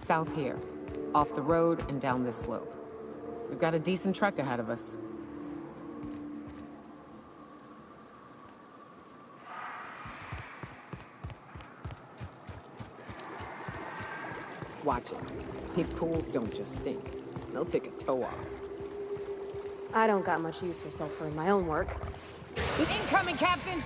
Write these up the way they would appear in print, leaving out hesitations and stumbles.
South here. Off the road and down this slope. We've got a decent trek ahead of us. Watch it. These pools don't just stink. They'll take a toe off. I don't got much use for sulfur in my own work. Incoming, Captain!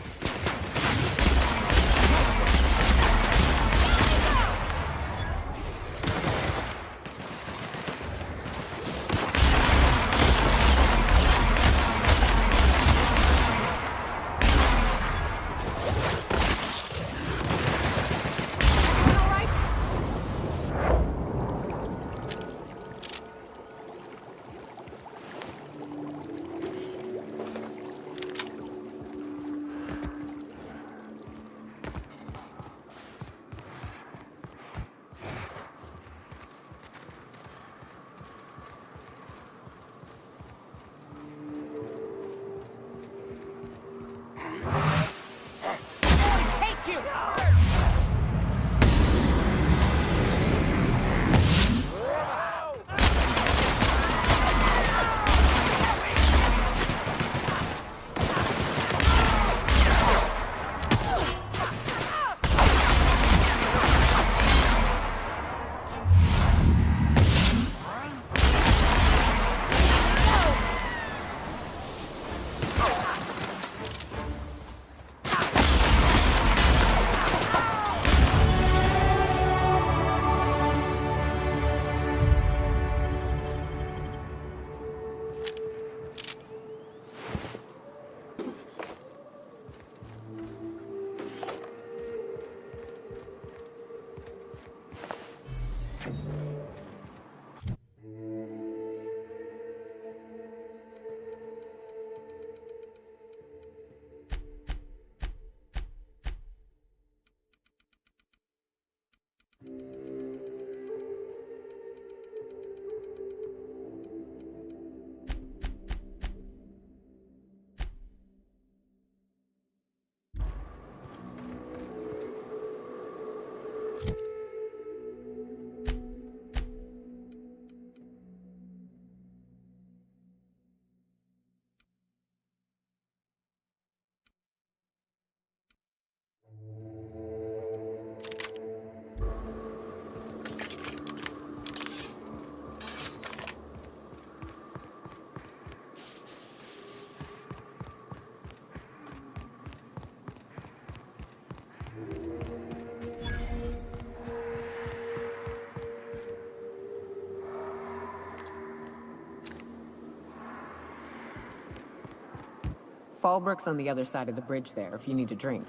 Fallbrook's on the other side of the bridge there if you need a drink.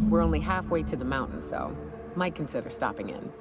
We're only halfway to the mountain, so might consider stopping in.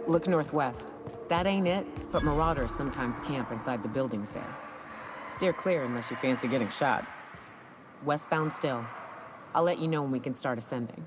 Look northwest. That ain't it, but marauders sometimes camp inside the buildings there. Steer clear unless you fancy getting shot. Westbound still. I'll let you know when we can start ascending.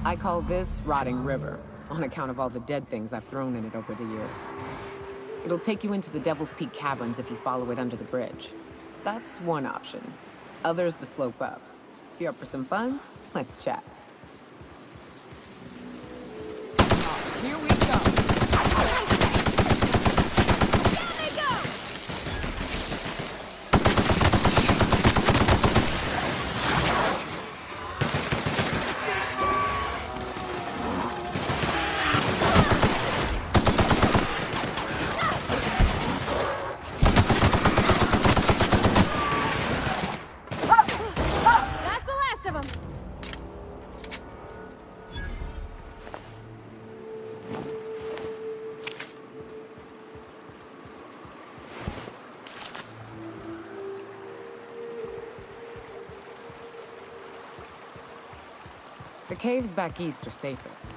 I call this Rotting River, on account of all the dead things I've thrown in it over the years. It'll take you into the Devil's Peak Caverns if you follow it under the bridge. That's one option. Others the slope up. If you're up for some fun, let's chat. Here we go! The caves back east are safest.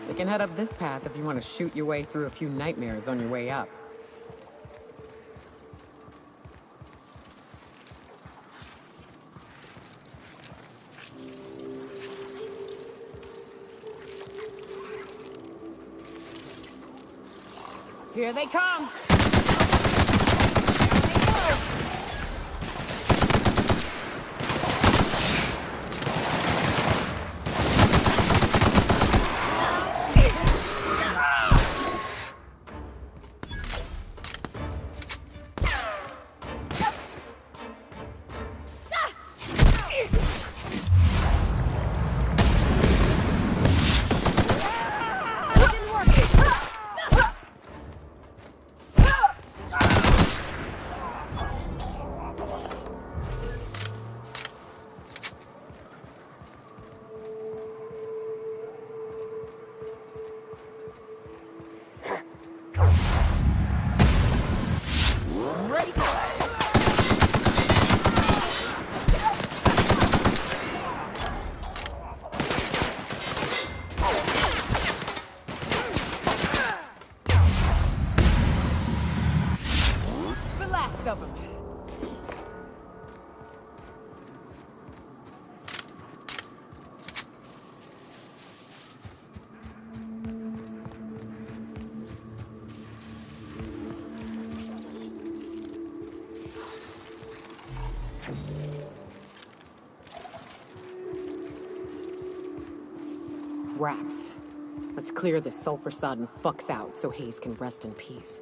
You can head up this path if you want to shoot your way through a few nightmares on your way up. Here they come! Down they go! Raps. Let's clear this sulfur-sodden fucks out so Hayes can rest in peace.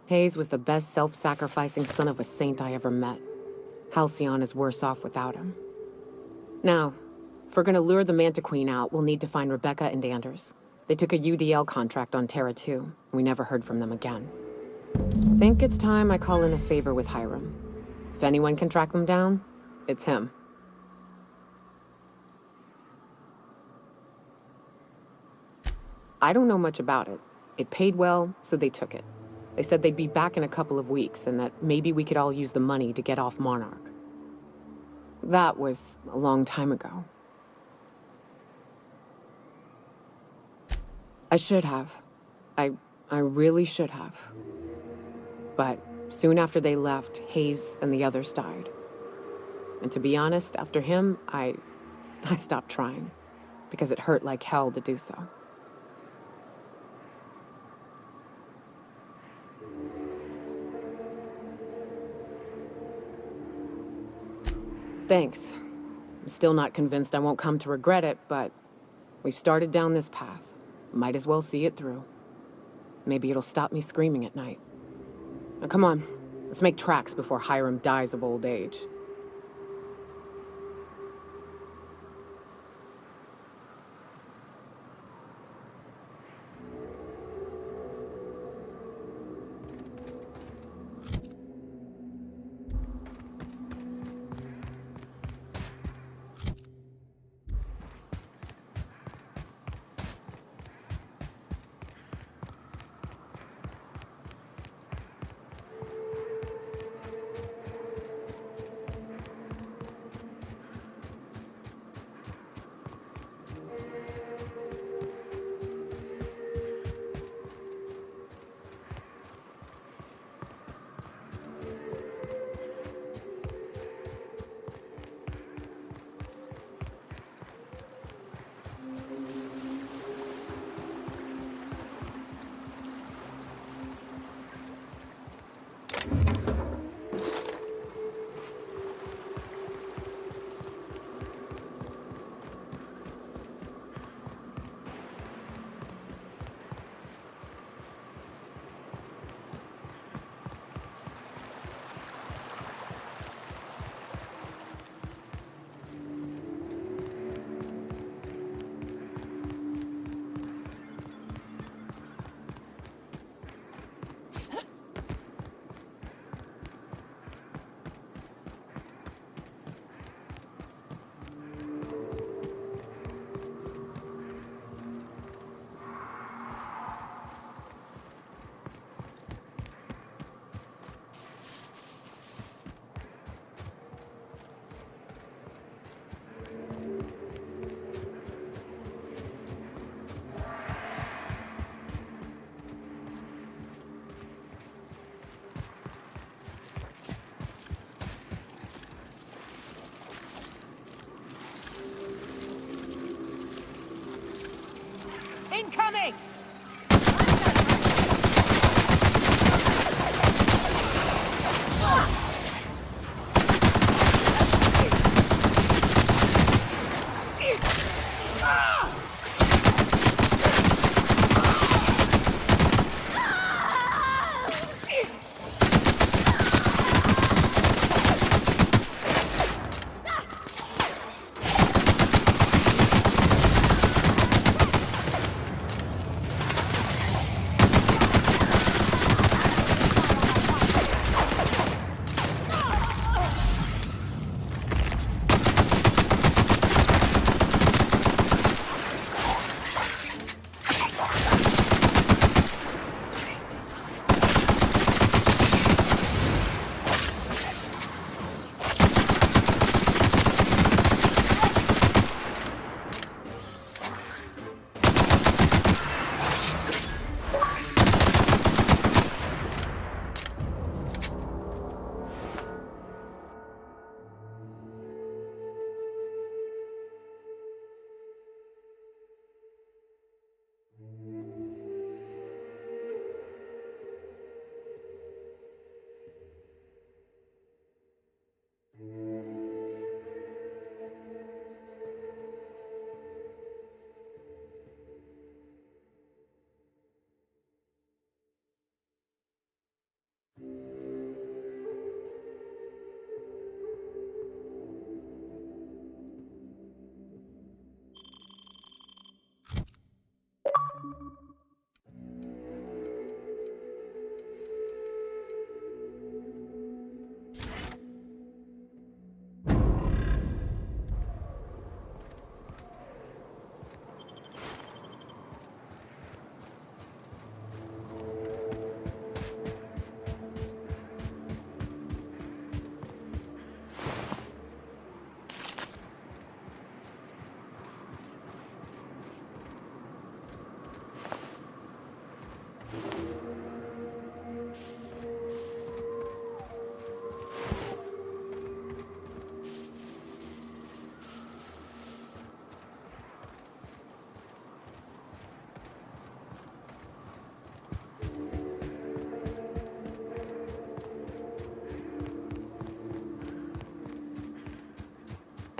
Hayes was the best self-sacrificing son of a saint I ever met. Halcyon is worse off without him. Now, if we're gonna lure the Manta Queen out, we'll need to find Rebecca and Anders. They took a UDL contract on Terra 2. We never heard from them again. Think it's time I call in a favor with Hiram. If anyone can track them down, it's him. I don't know much about it. It paid well, so they took it. They said they'd be back in a couple of weeks, and that maybe we could all use the money to get off Monarch. That was a long time ago. I should have. I really should have. But soon after they left, Hayes and the others died. And to be honest, after him, I stopped trying. Because it hurt like hell to do so. Thanks. I'm still not convinced I won't come to regret it, but we've started down this path. Might as well see it through. Maybe it'll stop me screaming at night. Now come on, let's make tracks before Hiram dies of old age.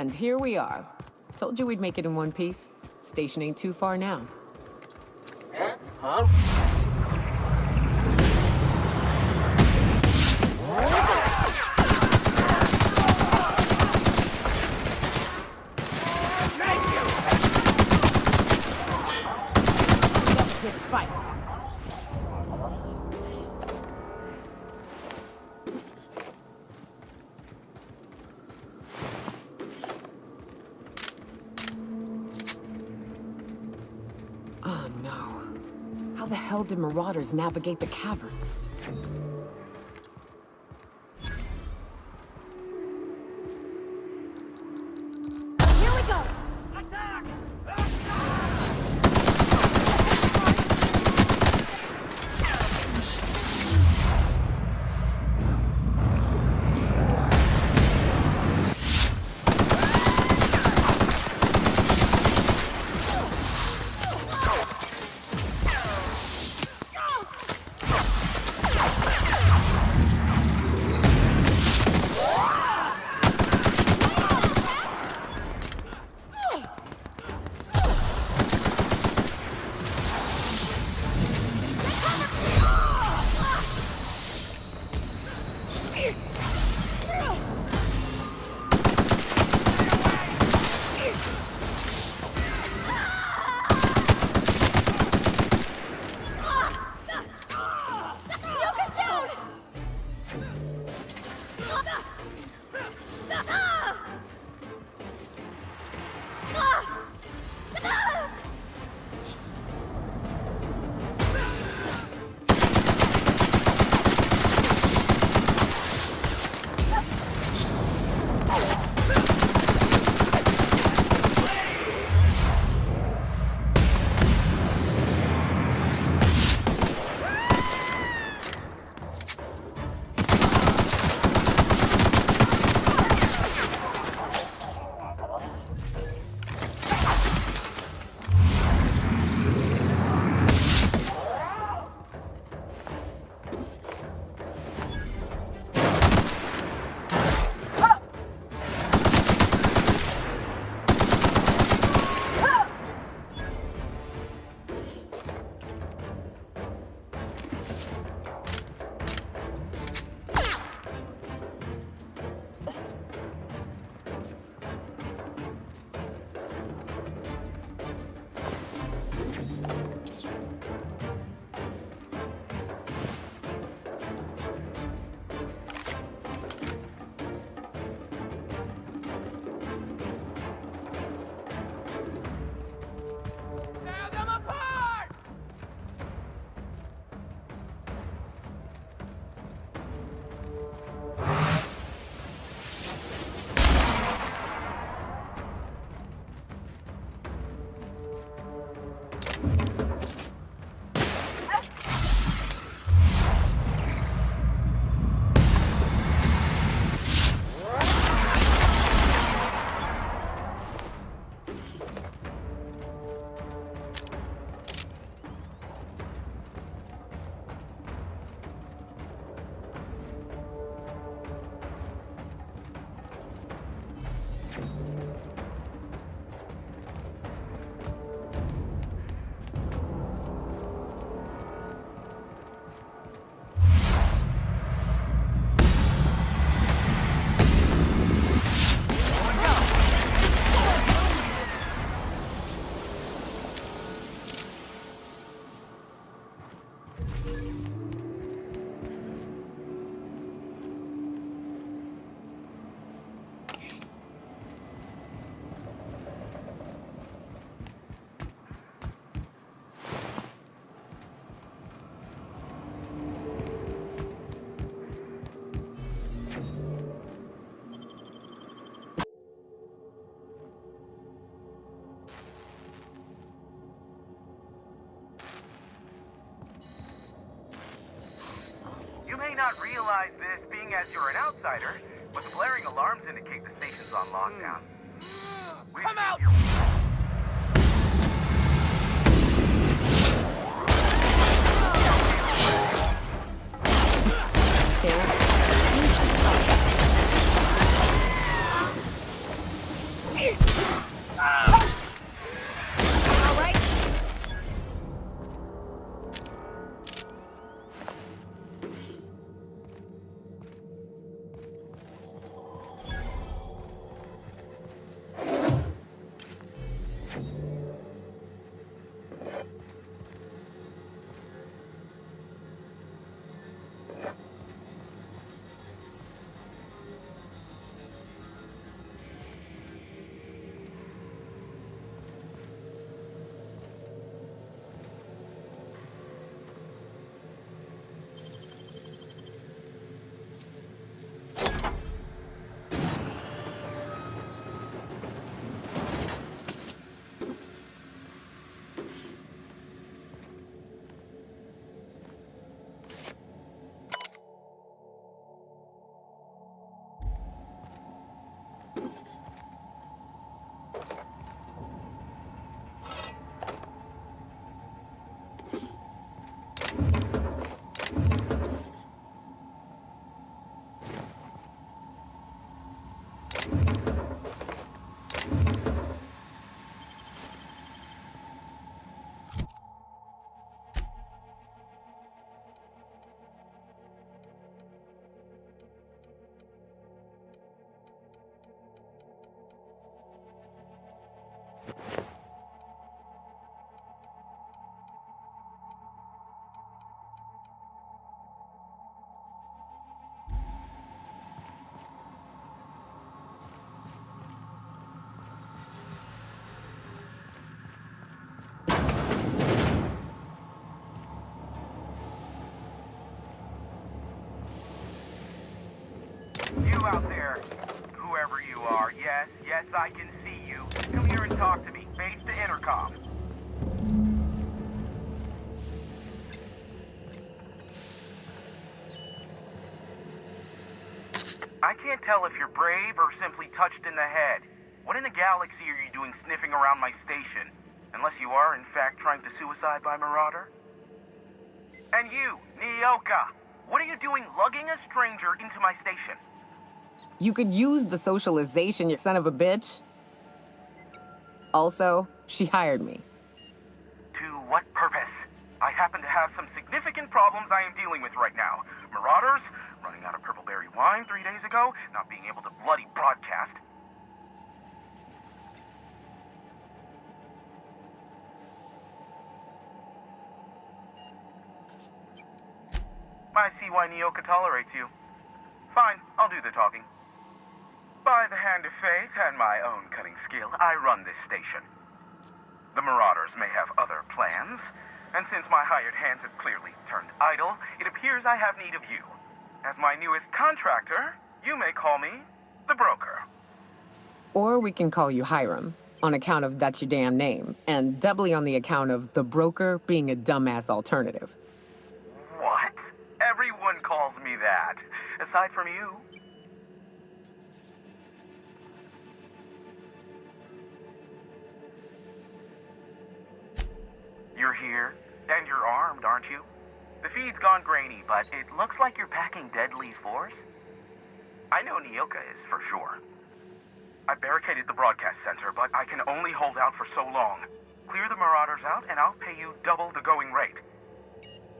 And here we are. Told you we'd make it in one piece. Station ain't too far now. Huh? Good fight. Oh no. How the hell did marauders navigate the caverns? Here we go! You may not realize this, being as you're an outsider, but the blaring alarms indicate the station's on lockdown. Come out! You out there, whoever you are, yes, I can see you. Come here and talk to me. Face the intercom. I can't tell if you're brave or simply touched in the head. What in the galaxy are you doing sniffing around my station? Unless you are, in fact, trying to suicide by Marauder? And you, Nyoka, what are you doing lugging a stranger into my station? You could use the socialization, you son of a bitch. Also, she hired me. To what purpose? I happen to have some significant problems I am dealing with right now. Marauders, running out of purple berry wine 3 days ago, not being able to bloody broadcast. I see why Nyoka tolerates you. Fine, I'll do the talking. By the hand of fate and my own cutting skill, I run this station. The Marauders may have other plans, and since my hired hands have clearly turned idle, it appears I have need of you. As my newest contractor, you may call me the Broker. Or we can call you Hiram, on account of that's your damn name, and doubly on the account of the Broker being a dumbass alternative. What? Everyone calls me that, aside from you. You're here, and you're armed, aren't you? The feed's gone grainy, but it looks like you're packing deadly force. I know Nyoka is, for sure. I barricaded the broadcast center, but I can only hold out for so long. Clear the Marauders out, and I'll pay you double the going rate.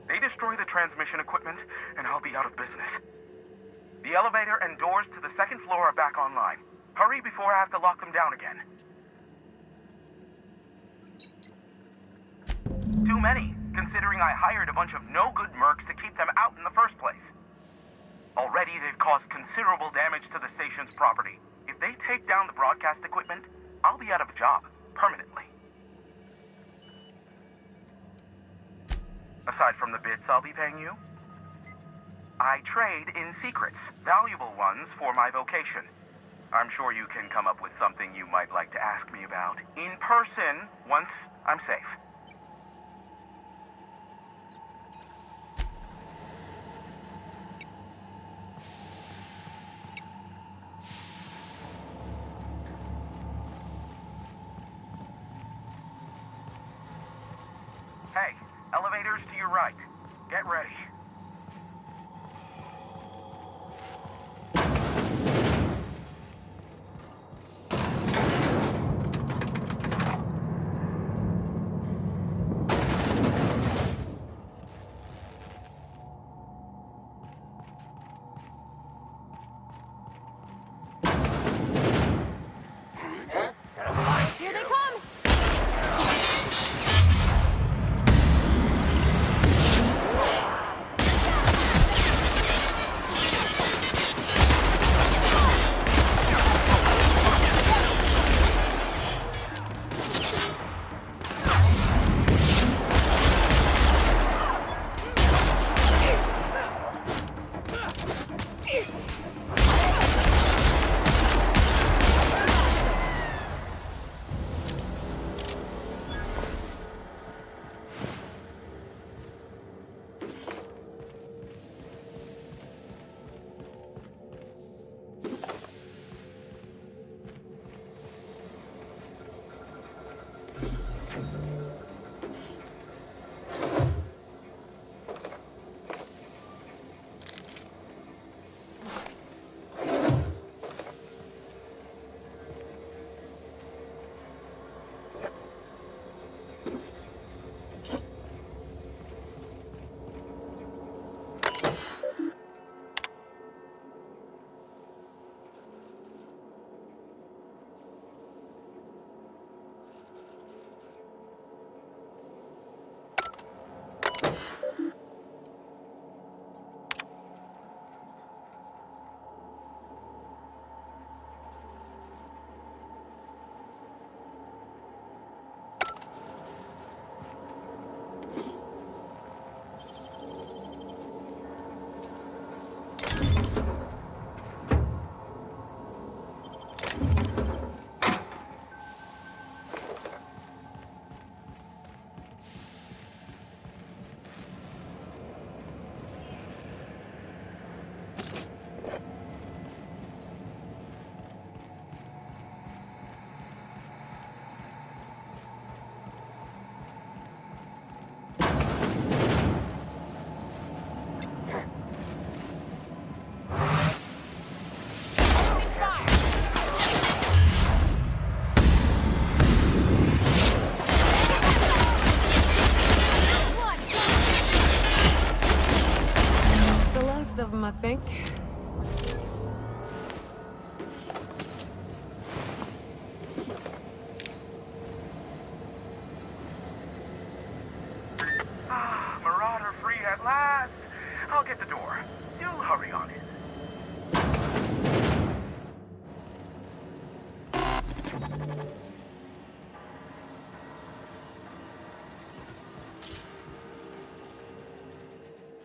They destroy the transmission equipment, and I'll be out of business. The elevator and doors to the second floor are back online. Hurry before I have to lock them down again. Too many, considering I hired a bunch of no-good mercs to keep them out in the first place. Already, they've caused considerable damage to the station's property. If they take down the broadcast equipment, I'll be out of a job, permanently. Aside from the bits I'll be paying you, I trade in secrets, valuable ones for my vocation. I'm sure you can come up with something you might like to ask me about in person once I'm safe. Hey, elevators to your right. Get ready. Here they come!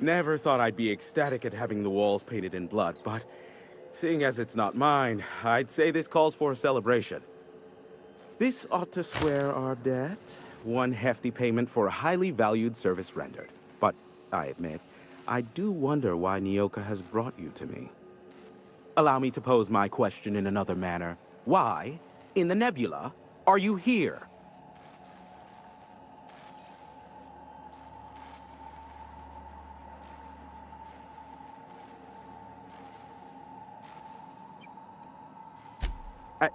Never thought I'd be ecstatic at having the walls painted in blood, but seeing as it's not mine, I'd say this calls for a celebration. This ought to square our debt. One hefty payment for a highly valued service rendered. But I admit, I do wonder why Nyoka has brought you to me. Allow me to pose my question in another manner. Why, in the nebula, are you here?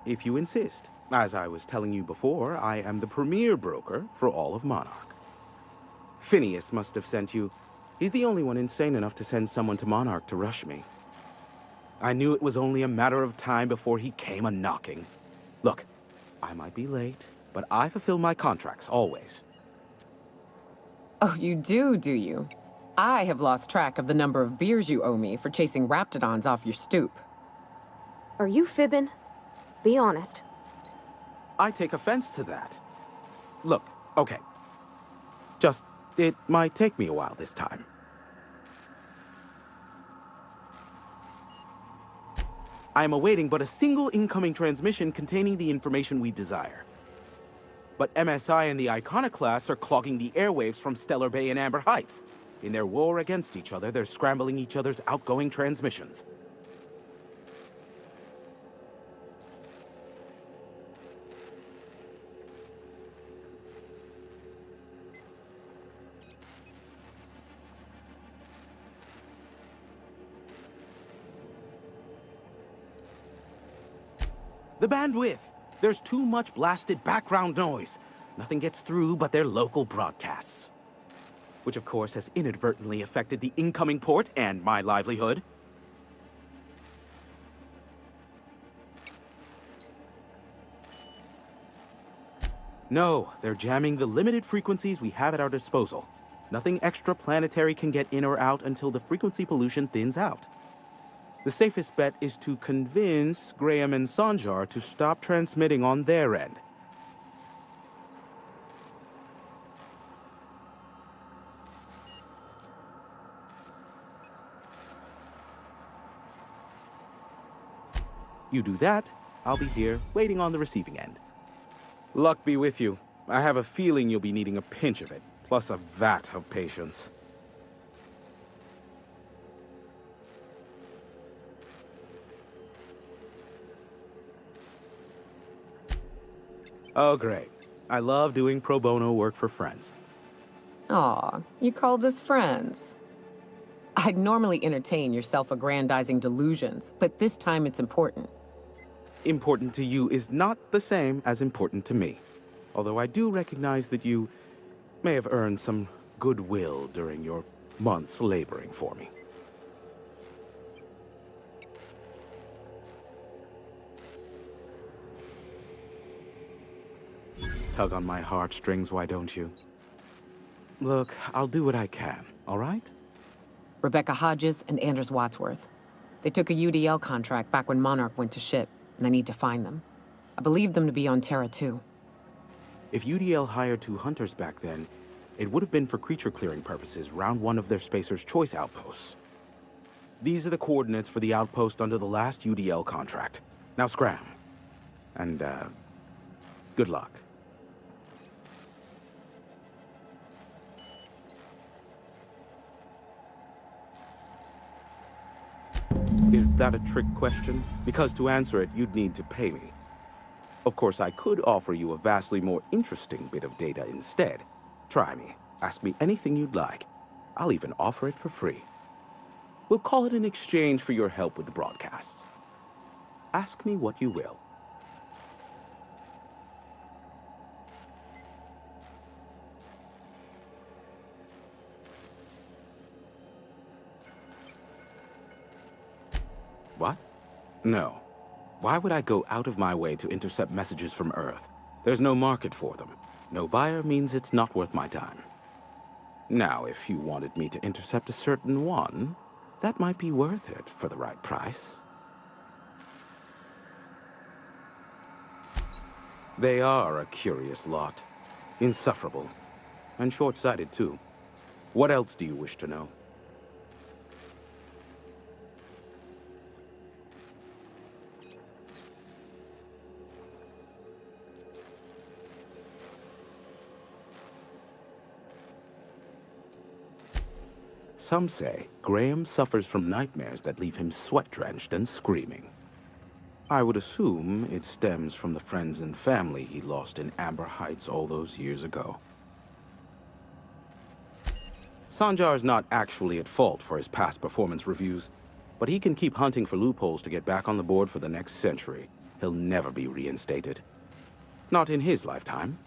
If you insist. As I was telling you before, I am the premier broker for all of Monarch. Phineas must have sent you. He's the only one insane enough to send someone to Monarch to rush me. I knew it was only a matter of time before he came a-knocking. Look, I might be late, but I fulfill my contracts, always. Oh, you do you? I have lost track of the number of beers you owe me for chasing raptidons off your stoop. Are you fibbing? Be honest. I take offense to that. Look, okay. It might take me a while this time. I am awaiting but a single incoming transmission containing the information we desire. But MSI and the Iconoclasts are clogging the airwaves from Stellar Bay and Amber Heights. In their war against each other, they're scrambling each other's outgoing transmissions. The bandwidth! There's too much blasted background noise. Nothing gets through but their local broadcasts. Which of course has inadvertently affected the incoming port and my livelihood. No, they're jamming the limited frequencies we have at our disposal. Nothing extraplanetary can get in or out until the frequency pollution thins out. The safest bet is to convince Graham and Sanjar to stop transmitting on their end. You do that, I'll be here, waiting on the receiving end. Luck be with you. I have a feeling you'll be needing a pinch of it, plus a vat of patience. Oh, great. I love doing pro bono work for friends. Aw, you called us friends. I'd normally entertain your self-aggrandizing delusions, but this time it's important. Important to you is not the same as important to me. Although I do recognize that you may have earned some goodwill during your months laboring for me. Tug on my heartstrings, why don't you? Look, I'll do what I can, all right? Rebecca Hodges and Anders Wadsworth. They took a UDL contract back when Monarch went to shit, and I need to find them. I believe them to be on Terra too. If UDL hired 2 hunters back then, it would have been for creature clearing purposes, round 1 of their Spacer's Choice outposts. These are the coordinates for the outpost under the last UDL contract. Now scram. And, good luck. Is that a trick question? Because to answer it, you'd need to pay me. Of course, I could offer you a vastly more interesting bit of data instead. Try me. Ask me anything you'd like. I'll even offer it for free. We'll call it an exchange for your help with the broadcasts. Ask me what you will. What? No. Why would I go out of my way to intercept messages from Earth? There's no market for them. No buyer means it's not worth my time. Now, if you wanted me to intercept a certain one, that might be worth it for the right price. They are a curious lot. Insufferable. And short-sighted, too. What else do you wish to know? Some say Graham suffers from nightmares that leave him sweat-drenched and screaming. I would assume it stems from the friends and family he lost in Amber Heights all those years ago. Sanjar's not actually at fault for his past performance reviews, but he can keep hunting for loopholes to get back on the board for the next century. He'll never be reinstated. Not in his lifetime.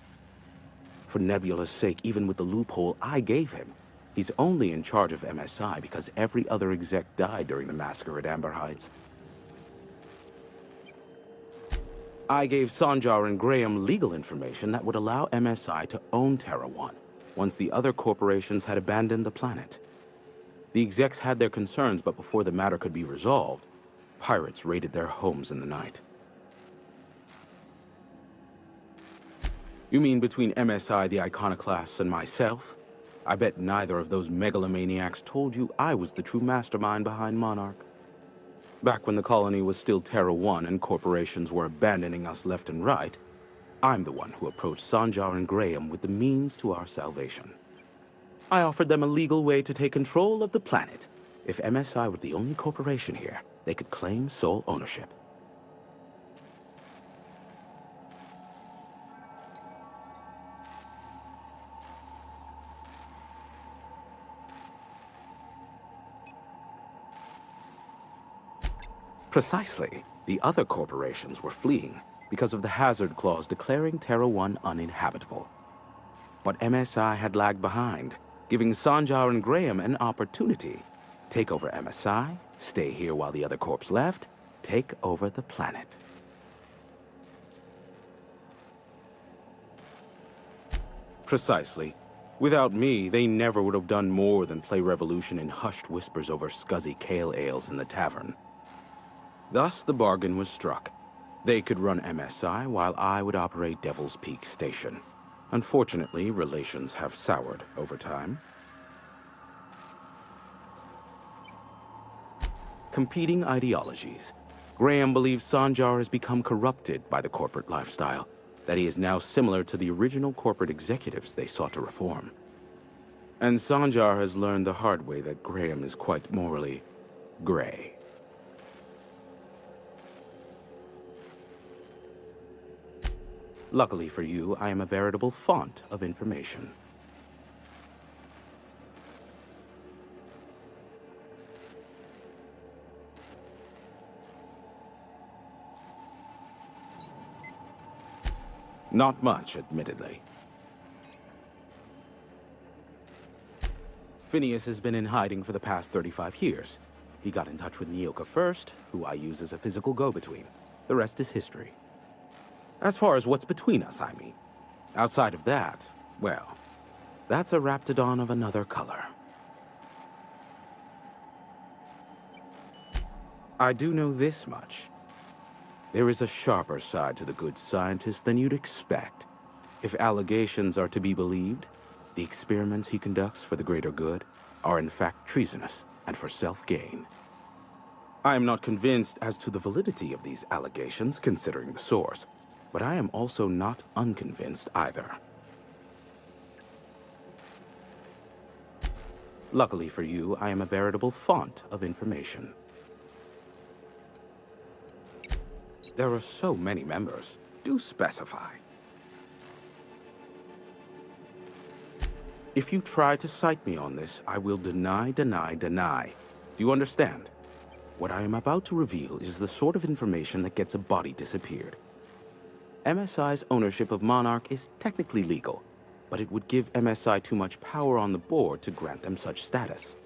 For Nebula's sake, even with the loophole I gave him, he's only in charge of MSI because every other exec died during the massacre at Amber Heights. I gave Sanjar and Graham legal information that would allow MSI to own Terra 1 once the other corporations had abandoned the planet. The execs had their concerns, but before the matter could be resolved, pirates raided their homes in the night. You mean between MSI, the Iconoclasts, and myself? I bet neither of those megalomaniacs told you I was the true mastermind behind Monarch. Back when the colony was still Terra 1 and corporations were abandoning us left and right, I'm the one who approached Sanjar and Graham with the means to our salvation. I offered them a legal way to take control of the planet. If MSI were the only corporation here, they could claim sole ownership. Precisely. The other corporations were fleeing because of the hazard clause declaring Terra 1 uninhabitable. But MSI had lagged behind, giving Sanjar and Graham an opportunity. Take over MSI, stay here while the other corps left, take over the planet. Precisely. Without me, they never would have done more than play Revolution in hushed whispers over scuzzy kale ales in the tavern. Thus, the bargain was struck. They could run MSI while I would operate Devil's Peak Station. Unfortunately, relations have soured over time. Competing ideologies. Graham believes Sanjar has become corrupted by the corporate lifestyle, that he is now similar to the original corporate executives they sought to reform. And Sanjar has learned the hard way that Graham is quite morally gray. Luckily for you, I am a veritable font of information. Not much, admittedly. Phineas has been in hiding for the past 35 years. He got in touch with Nyoka first, who I use as a physical go-between. The rest is history. As far as what's between us, I mean. Outside of that, well, that's a raptidon of another color. I do know this much. There is a sharper side to the good scientist than you'd expect. If allegations are to be believed, the experiments he conducts for the greater good are in fact treasonous and for self-gain. I am not convinced as to the validity of these allegations, considering the source, but I am also not unconvinced either. Luckily for you, I am a veritable font of information. There are so many members. Do specify. If you try to cite me on this, I will deny, deny, deny. Do you understand? What I am about to reveal is the sort of information that gets a body disappeared. MSI's ownership of Monarch is technically legal, but it would give MSI too much power on the board to grant them such status.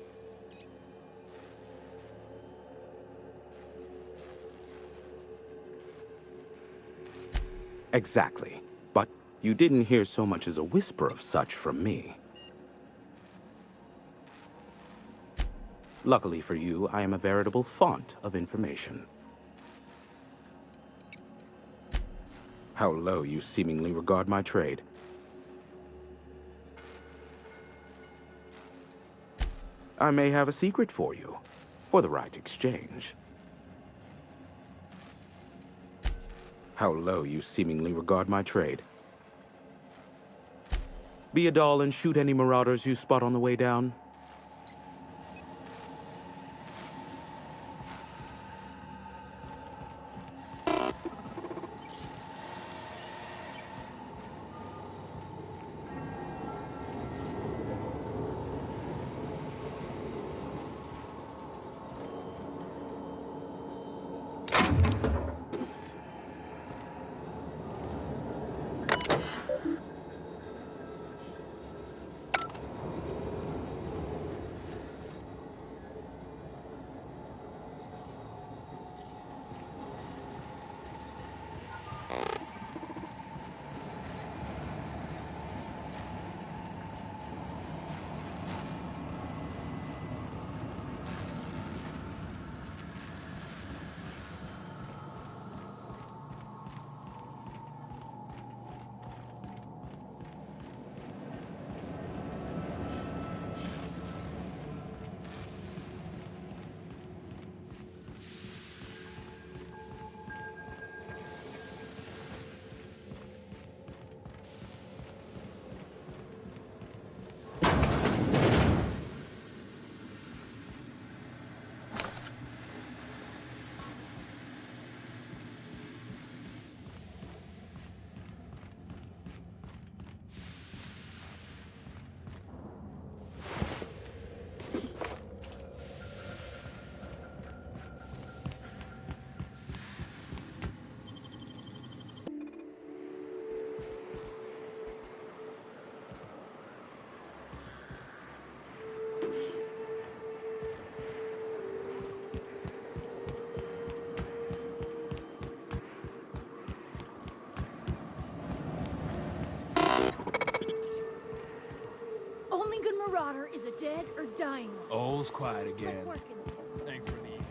Exactly. But you didn't hear so much as a whisper of such from me. Luckily for you, I am a veritable font of information. How low you seemingly regard my trade. I may have a secret for you, for the right exchange. How low you seemingly regard my trade. Be a doll and shoot any marauders you spot on the way down. Only good marauder is a dead or dying one. All's quiet It's like again. working. Thanks for the easy.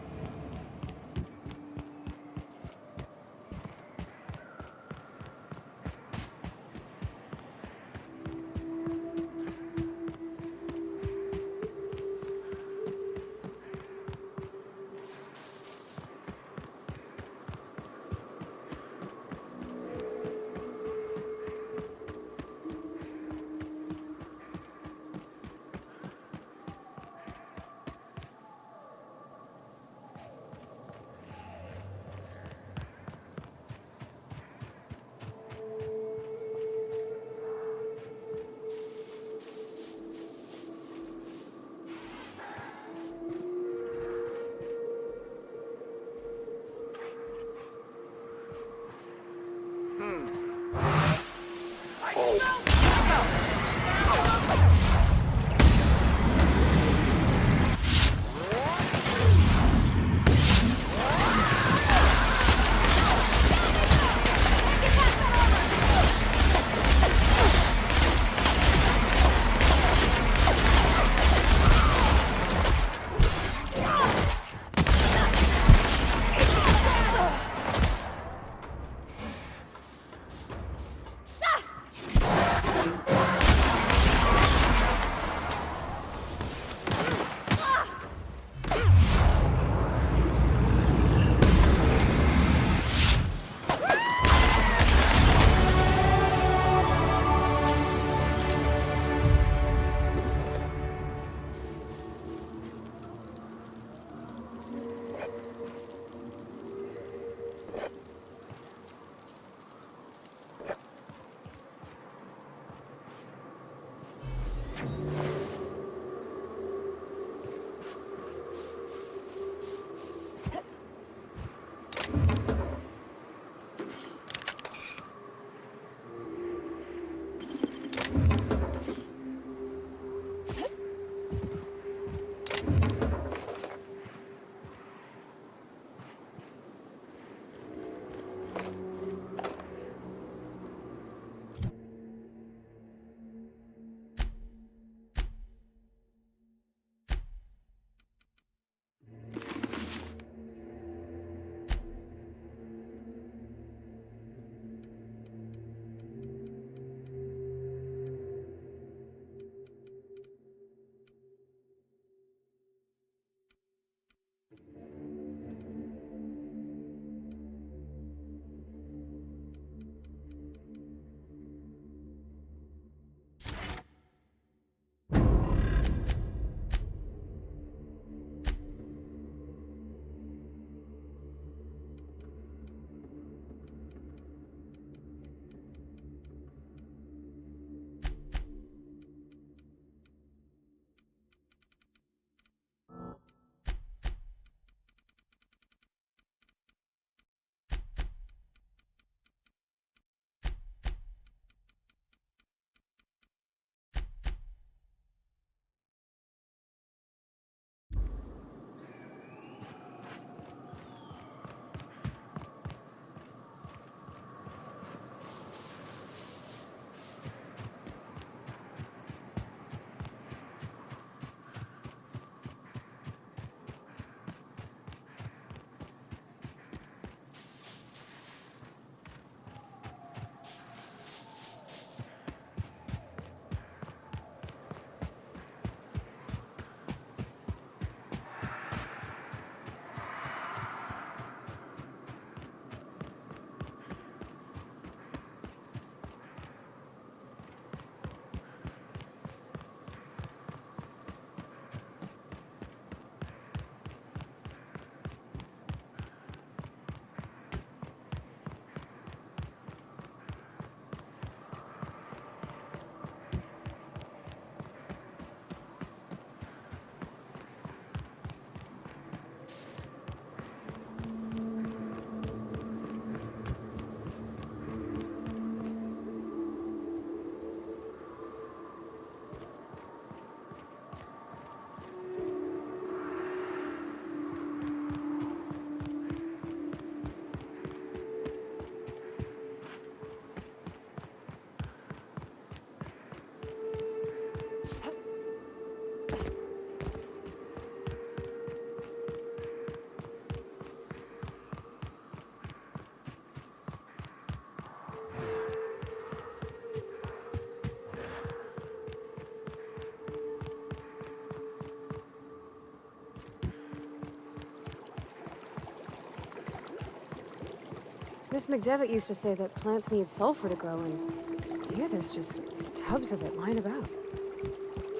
Miss McDevitt used to say that plants need sulfur to grow, and here there's just tubs of it lying about.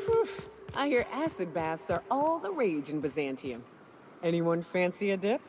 Phew. I hear acid baths are all the rage in Byzantium. Anyone fancy a dip?